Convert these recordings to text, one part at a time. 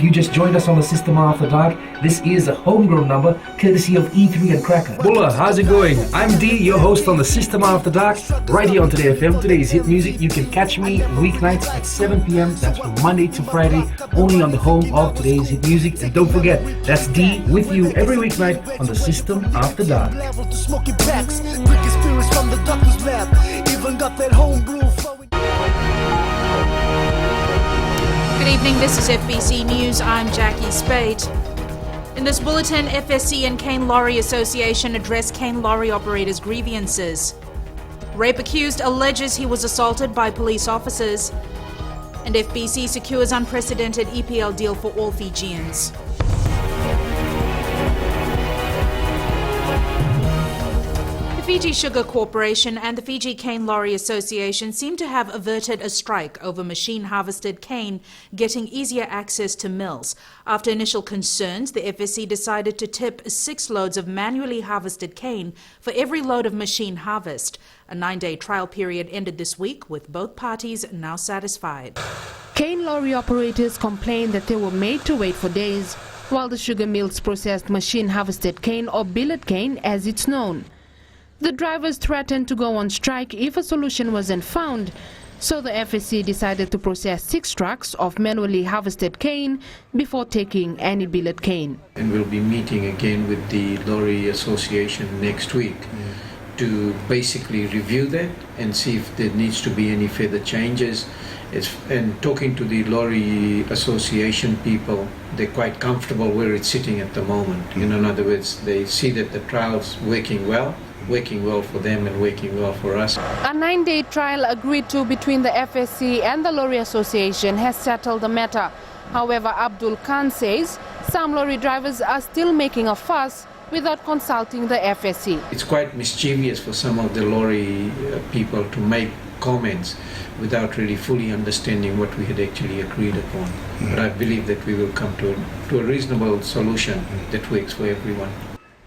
you just joined us on the System After Dark, this is a homegrown number courtesy of E3 and Cracker. Bulla, how's it going? I'm D, your host on the System After Dark, right here on Today FM. Today's hit music. You can catch me weeknights at 7 p.m. That's from Monday to Friday, only on the home of Today's hit music. And don't forget, that's D with you every weeknight on the System After Dark. Good evening, this is FBC News. I'm Jackie Spade. In this bulletin, FSC and Cane Lorry Association address Cane Lorry operators' grievances. Rape accused alleges he was assaulted by police officers. And FBC secures unprecedented EPL deal for all Fijians. The Fiji Sugar Corporation and the Fiji Cane Lorry Association seem to have averted a strike over machine-harvested cane getting easier access to mills. After initial concerns, the FSC decided to tip 6 loads of manually harvested cane for every load of machine harvest. A 9-day trial period ended this week, with both parties now satisfied. Cane lorry operators complained that they were made to wait for days, while the sugar mills processed machine-harvested cane, or billet cane as it's known. The drivers threatened to go on strike if a solution wasn't found, so the FSC decided to process 6 trucks of manually harvested cane before taking any billet cane. And we'll be meeting again with the Lorry Association next week to basically review that and see if there needs to be any further changes. And talking to the Lorry Association people, they're quite comfortable where it's sitting at the moment. In other words, they see that the trial's working well for them and working well for us. A 9-day trial agreed to between the FSC and the Lorry Association has settled the matter. However, Abdul Khan says some lorry drivers are still making a fuss without consulting the FSC. It's quite mischievous for some of the lorry people to make comments without really fully understanding what we had actually agreed upon. But I believe that we will come to a reasonable solution that works for everyone.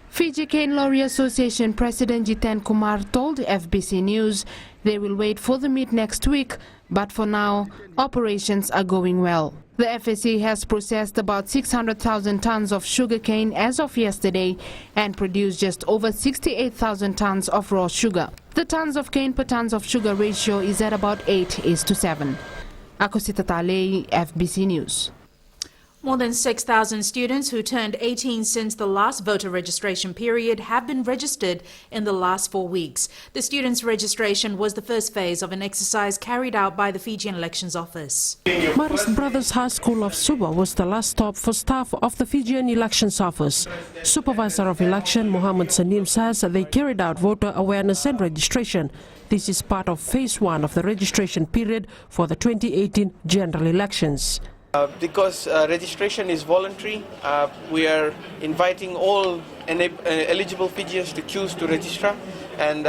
Fiji Cane Lorry Association President Jiten Kumar told FBC News they will wait for the meet next week, but for now, operations are going well. The FSC has processed about 600,000 tons of sugarcane as of yesterday and produced just over 68,000 tons of raw sugar. The tons of cane per tons of sugar ratio is at about 8:7. Akosita Talei, FBC News. More than 6,000 students who turned 18 since the last voter registration period have been registered in the last 4 weeks. The students' registration was the first phase of an exercise carried out by the Fijian Elections Office. Marist Brothers High School of Suba was the last stop for staff of the Fijian Elections Office. Supervisor of Election Mohammed Sanim says they carried out voter awareness and registration. This is part of phase 1 of the registration period for the 2018 general elections. Because registration is voluntary, we are inviting all eligible Fijians to choose to register, and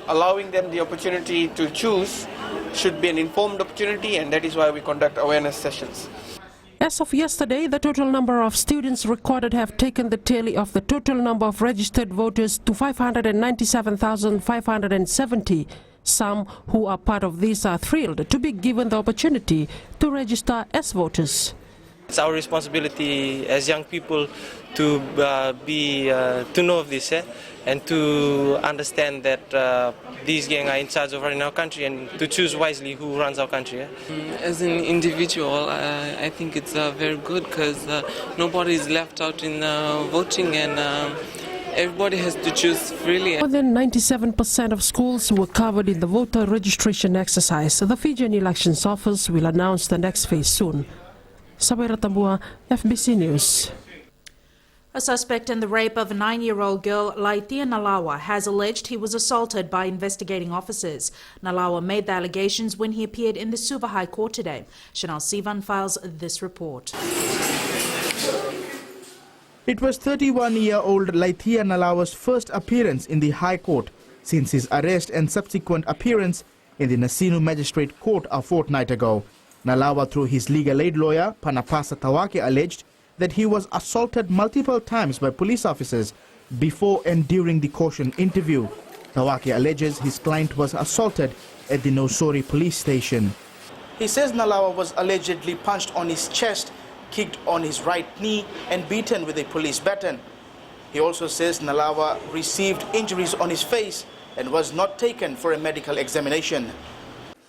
allowing them the opportunity to choose should be an informed opportunity, and that is why we conduct awareness sessions. As of yesterday, the total number of students recorded have taken the tally of the total number of registered voters to 597,570. Some who are part of this are thrilled to be given the opportunity to register as voters. It's our responsibility as young people to know of this and to understand that these gangs are in charge of running our country and to choose wisely who runs our country. As an individual, I think it's very good because nobody is left out in voting, and everybody has to choose freely. More than 97% of schools were covered in the voter registration exercise. The Fijian Elections Office will announce the next phase soon. Sabira Tambua, FBC News. A suspect in the rape of a 9-year-old girl, Laithia Nalawa, has alleged he was assaulted by investigating officers. Nalawa made the allegations when he appeared in the Suva High Court today. Chanel Sivan files this report. It was 31-year-old Laithia Nalawa's first appearance in the High Court since his arrest and subsequent appearance in the Nasinu Magistrate Court a fortnight ago. Nalawa, through his legal aid lawyer, Panapasa Tawake, alleged that he was assaulted multiple times by police officers before and during the caution interview. Tawake alleges his client was assaulted at the Nosori police station. He says Nalawa was allegedly punched on his chest, kicked on his right knee and beaten with a police baton. He also says Nalawa received injuries on his face and was not taken for a medical examination.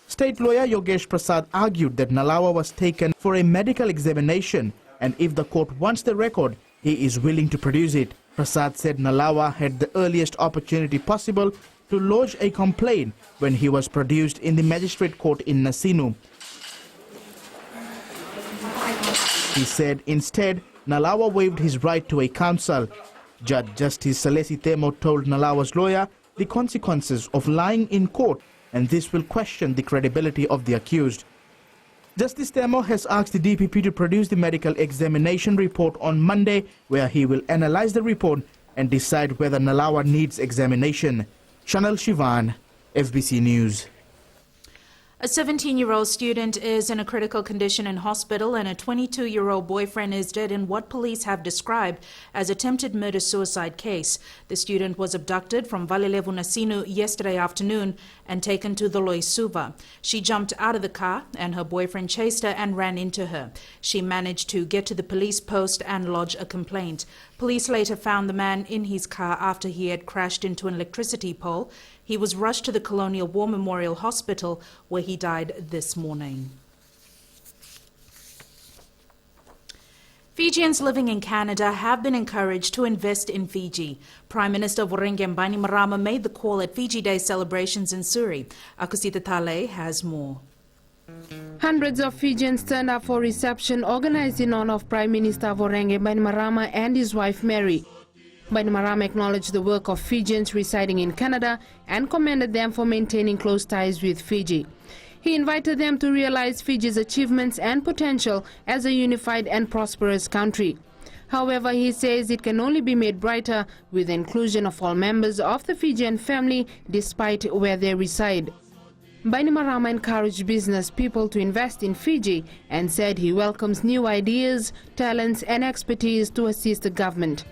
State lawyer Yogesh Prasad argued that Nalawa was taken for a medical examination, and if the court wants the record, he is willing to produce it. Prasad said Nalawa had the earliest opportunity possible to lodge a complaint when he was produced in the magistrate court in Nasinu. He said instead, Nalawa waived his right to a counsel. Judge Justice Salesi Temo told Nalawa's lawyer the consequences of lying in court, and this will question the credibility of the accused. Justice Temo has asked the DPP to produce the medical examination report on Monday, where he will analyze the report and decide whether Nalawa needs examination. Chanel Shivan, FBC News. A 17-year-old student is in a critical condition in hospital, and a 22-year-old boyfriend is dead in what police have described as attempted murder-suicide case. The student was abducted from Valilevu Nasinu yesterday afternoon and taken to the Loisuva. She jumped out of the car and her boyfriend chased her and ran into her. She managed to get to the police post and lodge a complaint. Police later found the man in his car after he had crashed into an electricity pole. He was rushed to the Colonial War Memorial Hospital, where he died this morning. Fijians living in Canada have been encouraged to invest in Fiji. Prime Minister Vorenge Bainimarama made the call at Fiji Day celebrations in Surrey. Akusita Tale has more. Hundreds of Fijians turned up for a reception organized in honor of Prime Minister Vorenge Bainimarama and his wife Mary. Bainimarama acknowledged the work of Fijians residing in Canada and commended them for maintaining close ties with Fiji. He invited them to realize Fiji's achievements and potential as a unified and prosperous country. However, he says it can only be made brighter with the inclusion of all members of the Fijian family, despite where they reside. Bainimarama encouraged business people to invest in Fiji and said he welcomes new ideas, talents and expertise to assist the government.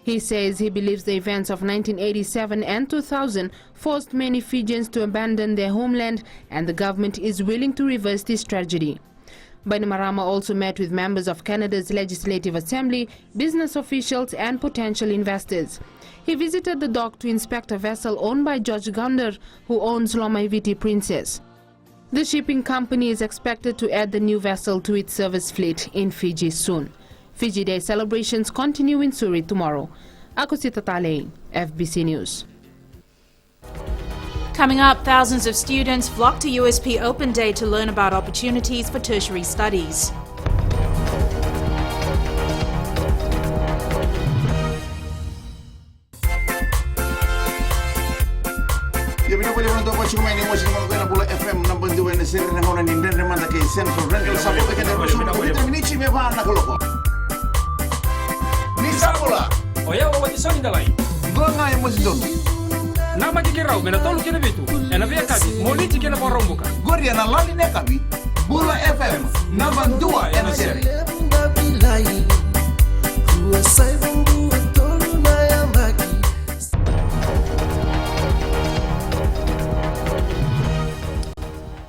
He says he believes the events of 1987 and 2000 forced many Fijians to abandon their homeland, and the government is willing to reverse this tragedy. Bainimarama also met with members of Canada's Legislative Assembly, business officials and potential investors. He visited the dock to inspect a vessel owned by George Gounder, who owns Lomaiviti Princess. The shipping company is expected to add the new vessel to its service fleet in Fiji soon. Fiji Day celebrations continue in Surrey tomorrow. Akusita Tale, FBC News. Coming up, thousands of students flock to USP Open Day to learn about opportunities for tertiary studies. Oya wawatisoni dalai. Gonga yang masih dong. Nama dikirau mena tolu kena betu. Ena via kabi. Moliti kena porombuka. Goria na lali ne kabi. Bula FM. Naban 2 ena seri.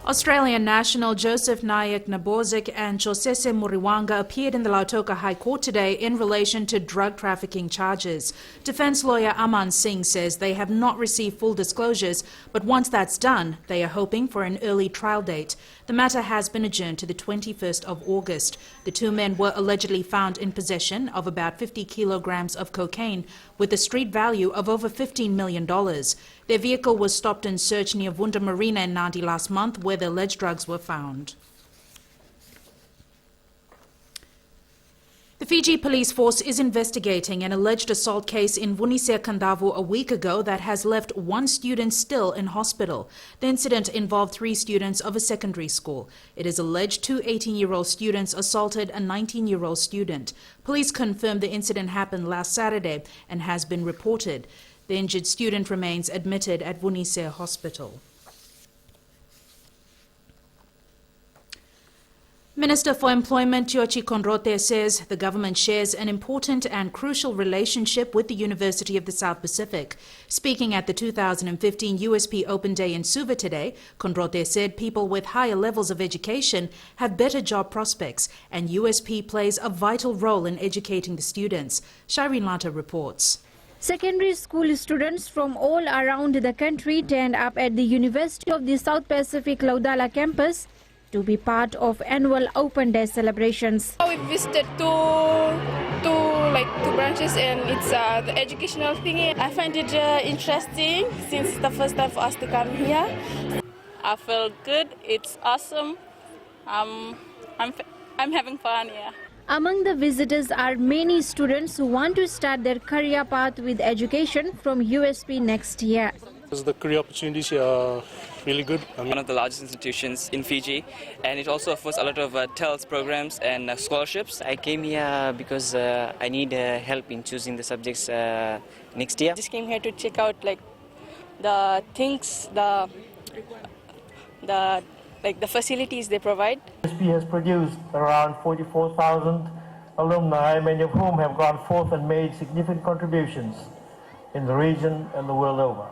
Australian national Joseph Nayak Nabozic and Josese Muriwanga appeared in the Lautoka High Court today in relation to drug trafficking charges. Defence lawyer Aman Singh says they have not received full disclosures, but once that's done, they are hoping for an early trial date. The matter has been adjourned to the 21st of August. The two men were allegedly found in possession of about 50 kilograms of cocaine with a street value of over $15 million. Their vehicle was stopped and searched near Vunda Marina in Nadi last month, where the alleged drugs were found. The Fiji police force is investigating an alleged assault case in Vunisia Kandavu a week ago that has left one student still in hospital. The incident involved 3 students of a secondary school. It is alleged 2 18-year-old students assaulted a 19-year-old student. Police confirmed the incident happened last Saturday and has been reported. The injured student remains admitted at Vunisia Hospital. Minister for Employment Tiochi Konrote says the government shares an important and crucial relationship with the University of the South Pacific. Speaking at the 2015 USP Open Day in Suva today, Konrote said people with higher levels of education have better job prospects, and USP plays a vital role in educating the students. Shireen Lata reports. Secondary school students from all around the country turned up at the University of the South Pacific Laudala campus to be part of annual Open Day celebrations. We visited two branches, and it's the educational thing. I find it interesting since it's the first time for us to come here. I feel good. It's awesome. I'm having fun here. Among the visitors are many students who want to start their career path with education from USP next year. The career opportunities here are really good. One of the largest institutions in Fiji, and it also offers a lot of TELS programs and scholarships. I came here because I need help in choosing the subjects next year. I just came here to check out the things, the facilities they provide. USP has produced around 44,000 alumni, many of whom have gone forth and made significant contributions in the region and the world over.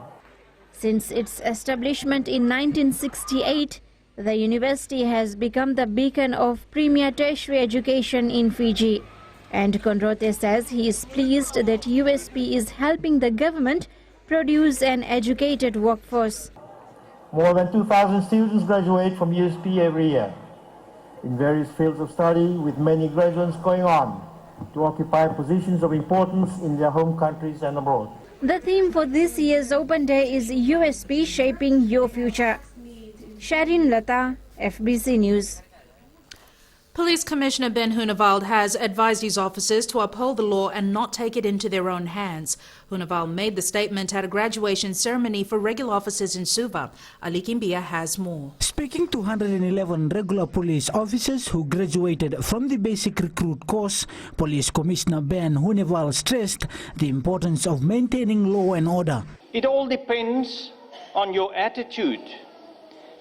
Since its establishment in 1968, the university has become the beacon of premier tertiary education in Fiji. And Konrote says he is pleased that USP is helping the government produce an educated workforce. More than 2,000 students graduate from USP every year in various fields of study, with many graduates going on to occupy positions of importance in their home countries and abroad. The theme for this year's Open Day is USP Shaping Your Future. Shireen Lata, FBC News. Police Commissioner Ben Hunewald has advised his officers to uphold the law and not take it into their own hands. Hunewald made the statement at a graduation ceremony for regular officers in Suva. Ali Kimbia has more. Speaking to 111 regular police officers who graduated from the basic recruit course, Police Commissioner Ben Hunewald stressed the importance of maintaining law and order. It all depends on your attitude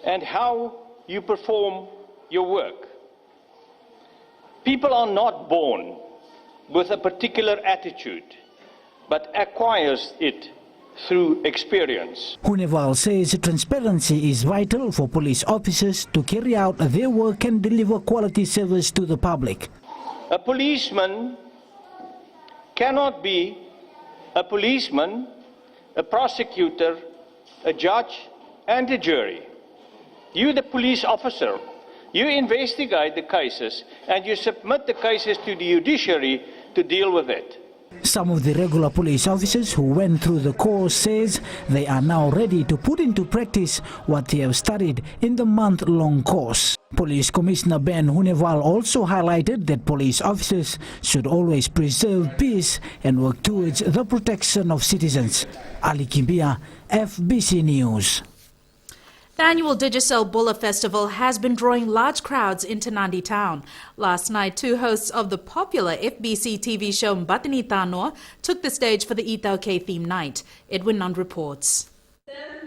and how you perform your work. People are not born with a particular attitude, but acquires it through experience. Hunewald says transparency is vital for police officers to carry out their work and deliver quality service to the public. A policeman cannot be a policeman, a prosecutor, a judge, and a jury. You, the police officer, you investigate the cases and you submit the cases to the judiciary to deal with it. Some of the regular police officers who went through the course says they are now ready to put into practice what they have studied in the month-long course. Police Commissioner Ben Hunewald also highlighted that police officers should always preserve peace and work towards the protection of citizens. Ali Kimbia, FBC News. The annual Digicel Bulla Festival has been drawing large crowds into Nandi town. Last night, two hosts of the popular FBC TV show Mbatini Tanoa took the stage for the Itoke theme night. Edwin Nund reports.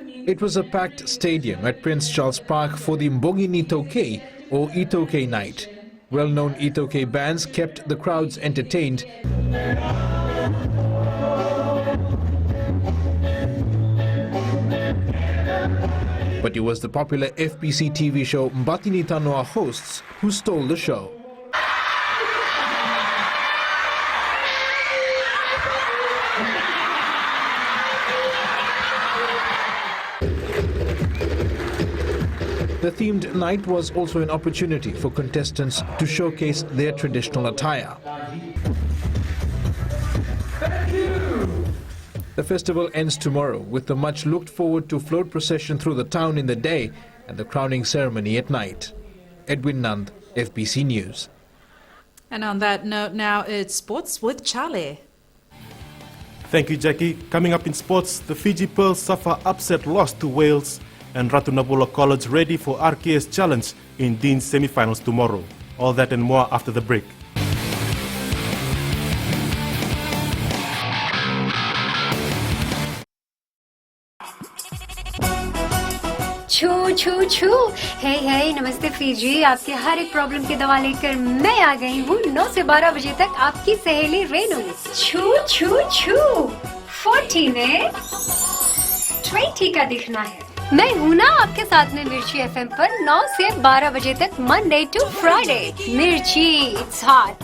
It was a packed stadium at Prince Charles Park for the Mbongini Itoke or Itoke night. Well-known Itoke bands kept the crowds entertained. But it was the popular FBC TV show Mbatini Tanoa hosts who stole the show. The themed night was also an opportunity for contestants to showcase their traditional attire. The festival ends tomorrow with the much looked forward to float procession through the town in the day and the crowning ceremony at night. Edwin Nund, FBC News. And on that note, now it's sports with Charlie. Thank you, Jackie. Coming up in sports, the Fiji Pearls suffer upset loss to Wales, and Ratunabula College ready for RKS Challenge in Dean's semi-finals tomorrow. All that and more after the break. छू छू छू। हे नमस्ते Fiji, आपके हर एक problem की दवा लेकर मैं आ गई हूँ 9 से 12 बजे तक, आपकी सहेली रेनू। छू छू छू। 40 में 20 का दिखना है। मैं हूँ ना आपके साथ में मिर्ची एफएम पर 9 से 12 बजे तक, मंडे टू फ्राइडे। मिर्ची, it's hot.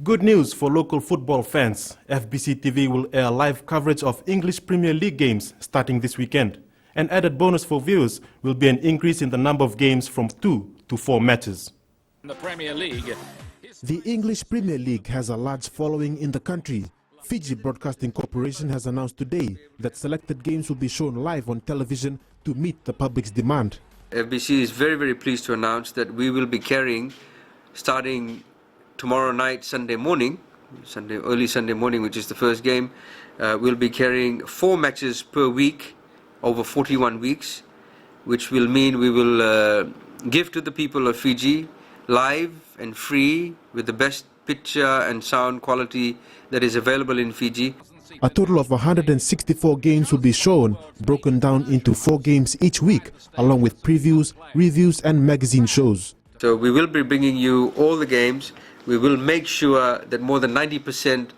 Good news for local football fans. FBC TV will air live coverage of English Premier League games starting this weekend. An added bonus for viewers will be an increase in the number of games from 2 to 4 matches. The Premier League. The English Premier League has a large following in the country. Fiji Broadcasting Corporation has announced today that selected games will be shown live on television to meet the public's demand. FBC is very pleased to announce that we will be carrying, starting tomorrow night, early Sunday morning, which is the first game, we'll be carrying 4 matches per week over 41 weeks, which will mean we will give to the people of Fiji live and free with the best picture and sound quality that is available in Fiji. A total of 164 games will be shown, broken down into 4 games each week, along with previews, reviews and magazine shows. So we will be bringing you all the games. We will make sure that more than 90%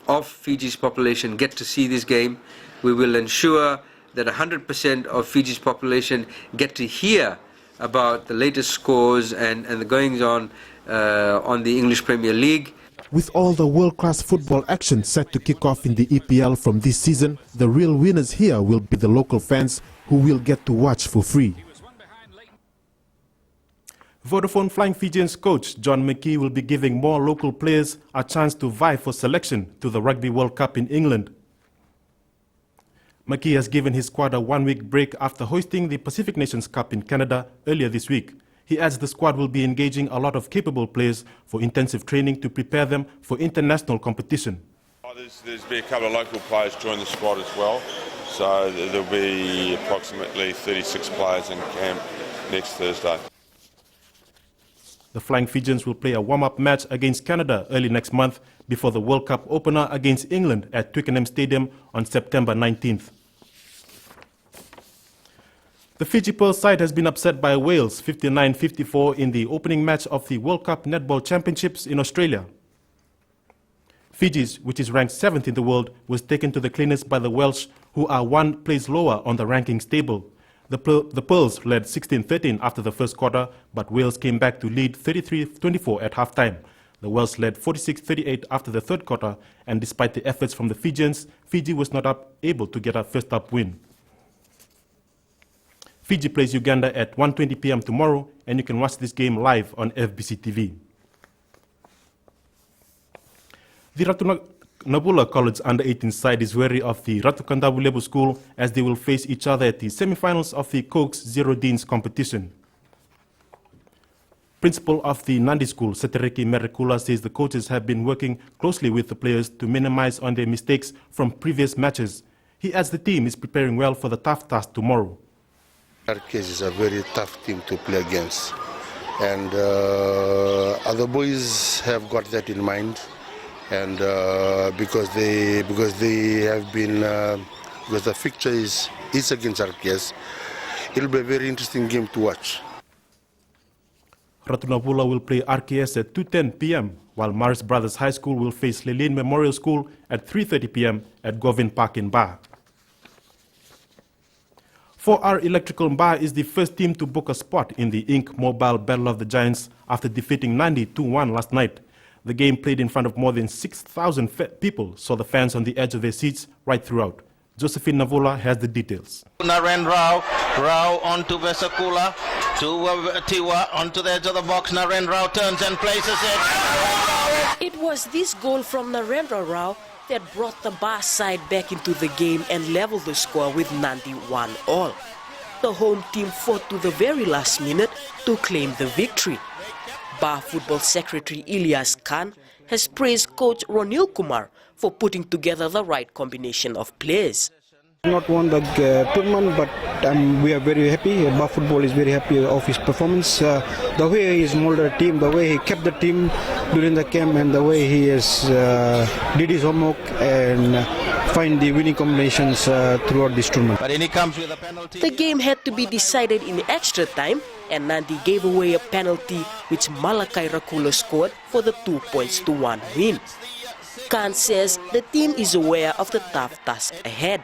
of Fiji's population get to see this game. We will ensure that 100% of Fiji's population get to hear about the latest scores and the goings-on on the English Premier League. With all the world-class football action set to kick off in the EPL from this season, the real winners here will be the local fans who will get to watch for free. Vodafone Flying Fijians coach John McKee will be giving more local players a chance to vie for selection to the Rugby World Cup in England. McKee has given his squad a 1-week break after hosting the Pacific Nations Cup in Canada earlier this week. He adds the squad will be engaging a lot of capable players for intensive training to prepare them for international competition. There's been a couple of local players join the squad as well, so there'll be approximately 36 players in camp next Thursday. The Flying Fijians will play a warm-up match against Canada early next month before the World Cup opener against England at Twickenham Stadium on September 19th. The Fiji Pearls side has been upset by Wales 59-54 in the opening match of the World Cup Netball Championships in Australia. Fiji, which is ranked 7th in the world, was taken to the cleaners by the Welsh, who are 1 place lower on the rankings table. The Pearls led 16-13 after the first quarter, but Wales came back to lead 33-24 at halftime. The Welsh led 46-38 after the third quarter, and despite the efforts from the Fijians, Fiji was not able to get a first-up win. Fiji plays Uganda at 1:20 p.m. tomorrow, and you can watch this game live on FBC TV. The Ratunabula College under-18 side is wary of the Ratukandabulebu school as they will face each other at the semifinals of the Coke's Zero Deans competition. Principal of the Nandi school, Satereki Merekula, says the coaches have been working closely with the players to minimize on their mistakes from previous matches. He adds the team is preparing well for the tough task tomorrow. RKS is a very tough team to play against, and other boys have got that in mind. And because the fixture is against RKS, it'll be a very interesting game to watch. Ratunabula will play RKS at 2:10 p.m., while Maris Brothers High School will face Lelene Memorial School at 3:30 p.m. at Govin Park in Ba. 4R Electrical Mba is the first team to book a spot in the Inc. Mobile Battle of the Giants after defeating Nandi 2-1 last night. The game, played in front of more than 6,000 people, saw the fans on the edge of their seats right throughout. Josephine Navola has the details. Naren Rao onto Vesakula, to Tiwa, onto the edge of the box. Naren Rao turns and places it. It was this goal from Narendra Rao that brought the Ba side back into the game and leveled the score with Nandi 1-all. The home team fought to the very last minute to claim the victory. Ba Football Secretary Ilyas Khan has praised coach Ronil Kumar for putting together the right combination of players. Not won the tournament, but we are very happy. Buff Football is very happy of his performance. The way he molded the team, the way he kept the team during the camp, and the way he has did his homework and find the winning combinations throughout this tournament. But he comes with a penalty. The game had to be decided in extra time, and Nandi gave away a penalty which Malakai Rakula scored for the 2-1 win. Khan says the team is aware of the tough task ahead.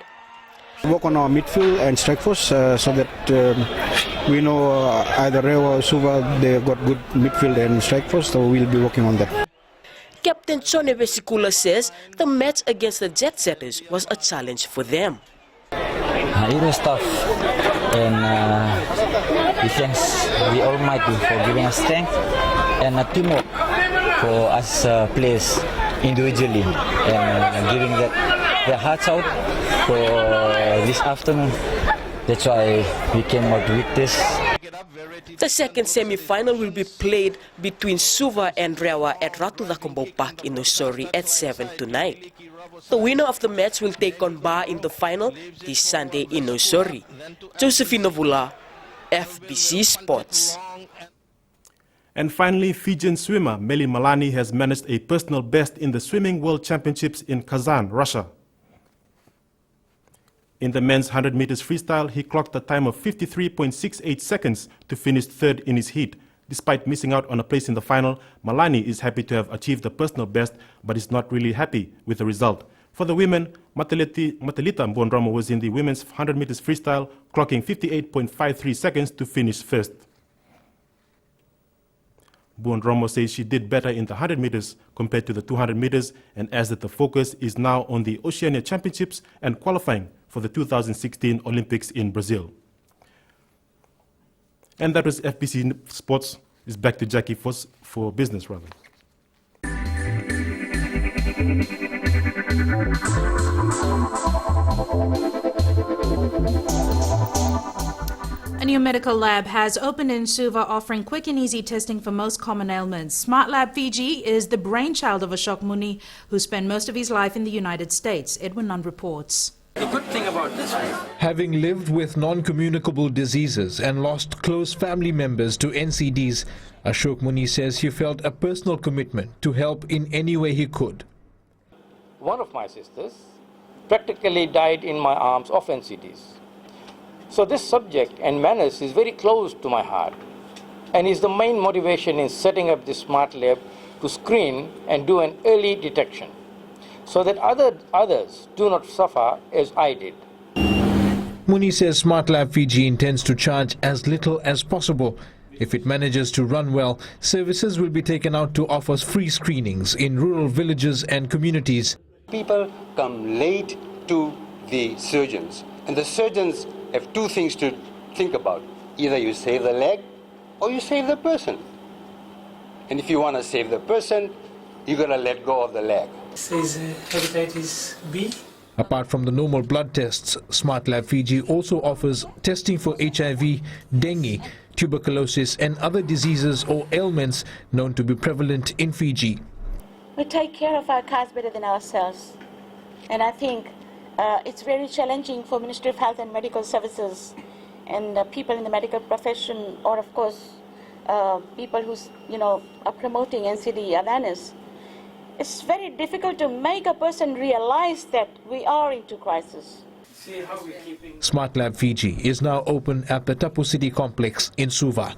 Work on our midfield and strike force so that we know either Rewa or Suva, they got good midfield and strike force, so we'll be working on that. Captain Chone Vesikula says the match against the Jet Setters was a challenge for them. It was tough, and we thanks the Almighty for giving us strength and a teamwork for us players individually and giving their hearts out for this afternoon. That's why we came out with this. The second semi-final will be played between Suva and Rewa at Ratu Dakombo Park in Nosori at 7 tonight. The winner of the match will take on Ba in the final this Sunday in Nosori. Josephine Novula, FBC Sports. And finally, Fijian swimmer Meli Malani has managed a personal best in the Swimming World Championships in Kazan, Russia. In the men's 100 meters freestyle, he clocked a time of 53.68 seconds to finish third in his heat. Despite missing out on a place in the final, Malani is happy to have achieved the personal best, but is not really happy with the result. For the women, Matelita Mbondramo was in the women's 100 meters freestyle, clocking 58.53 seconds to finish first. Mbondramo says she did better in the 100 meters compared to the 200 meters and adds that the focus is now on the Oceania Championships and qualifying for the 2016 Olympics in Brazil. And that was FBC Sports. It's back to Jackie for business, rather. A new medical lab has opened in Suva, offering quick and easy testing for most common ailments. Smart Lab Fiji is the brainchild of Ashok Muni, who spent most of his life in the United States. Edwin Nunn reports. The good thing about this one, having lived with non-communicable diseases and lost close family members to NCDs, Ashok Muni says he felt a personal commitment to help in any way he could. One of my sisters practically died in my arms of NCDs. So this subject and manners is very close to my heart and is the main motivation in setting up this smart lab to screen and do an early detection, so that others do not suffer as I did. Muni says Smart Lab Fiji intends to charge as little as possible. If it manages to run well, services will be taken out to offer free screenings in rural villages and communities. People come late to the surgeons, and the surgeons have two things to think about. Either you save the leg or you save the person. And if you want to save the person, you're going to let go of the leg. says hepatitis B. Apart from the normal blood tests, Smart Lab Fiji also offers testing for HIV, dengue, tuberculosis and other diseases or ailments known to be prevalent in Fiji. We take care of our cars better than ourselves. And I think it's very challenging for Ministry of Health and Medical Services and people in the medical profession, or of course people who are promoting NCD awareness. It's very difficult to make a person realize that we are into crisis. Smart Lab Fiji is now open at the Tapu City Complex in Suva.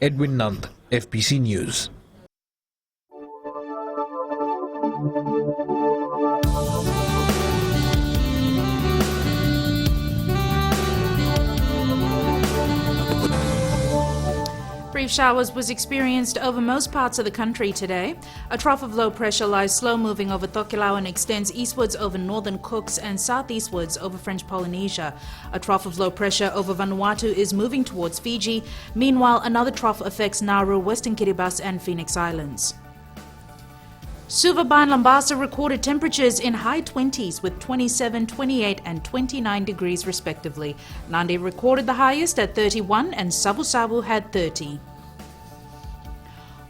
Edwin Nand, FBC News. Brief showers was experienced over most parts of the country today. A trough of low pressure lies slow moving over Tokelau and extends eastwards over northern Cooks and southeastwards over French Polynesia. A trough of low pressure over Vanuatu is moving towards Fiji. Meanwhile, another trough affects Nauru, Western Kiribati and Phoenix Islands. Suva, Ba and Lambasa recorded temperatures in high 20s with 27, 28 and 29 degrees respectively. Nandi recorded the highest at 31 and Savu Savu had 30.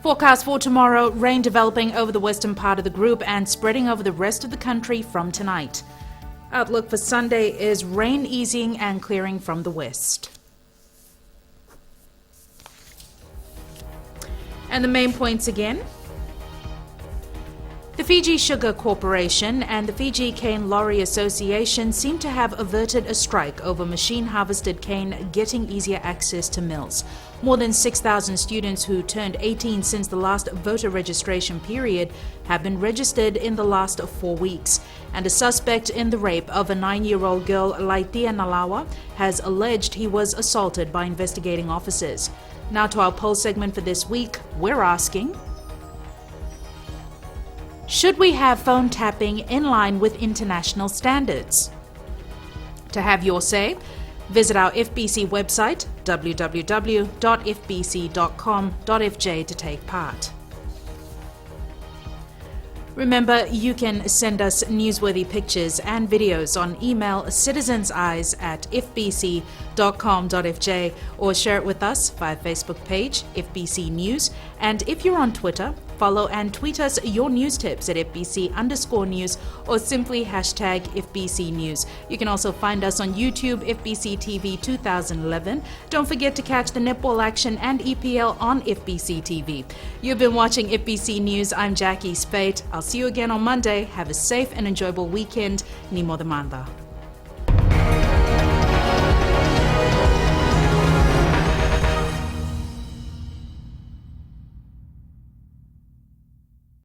Forecast for tomorrow, rain developing over the western part of the group and spreading over the rest of the country from tonight. Outlook for Sunday is rain easing and clearing from the west. And the main points again. The Fiji Sugar Corporation and the Fiji Cane Lorry Association seem to have averted a strike over machine-harvested cane getting easier access to mills. More than 6,000 students who turned 18 since the last voter registration period have been registered in the last 4 weeks. And a suspect in the rape of a 9-year-old girl, Laitia Nalawa, has alleged he was assaulted by investigating officers. Now to our poll segment for this week, we're asking: should we have phone tapping in line with international standards? To have your say, visit our FBC website, www.fbc.com.fj, to take part. Remember, you can send us newsworthy pictures and videos on email citizenseyes@fbc.com.fj or share it with us via Facebook page, FBC News. And if you're on Twitter, follow and tweet us your news tips at FBC_news or simply hashtag FBC News. You can also find us on YouTube, FBC TV 2011. Don't forget to catch the netball action and EPL on FBC TV. You've been watching FBC News. I'm Jackie Spate. I'll see you again on Monday. Have a safe and enjoyable weekend. Nimo Demanda.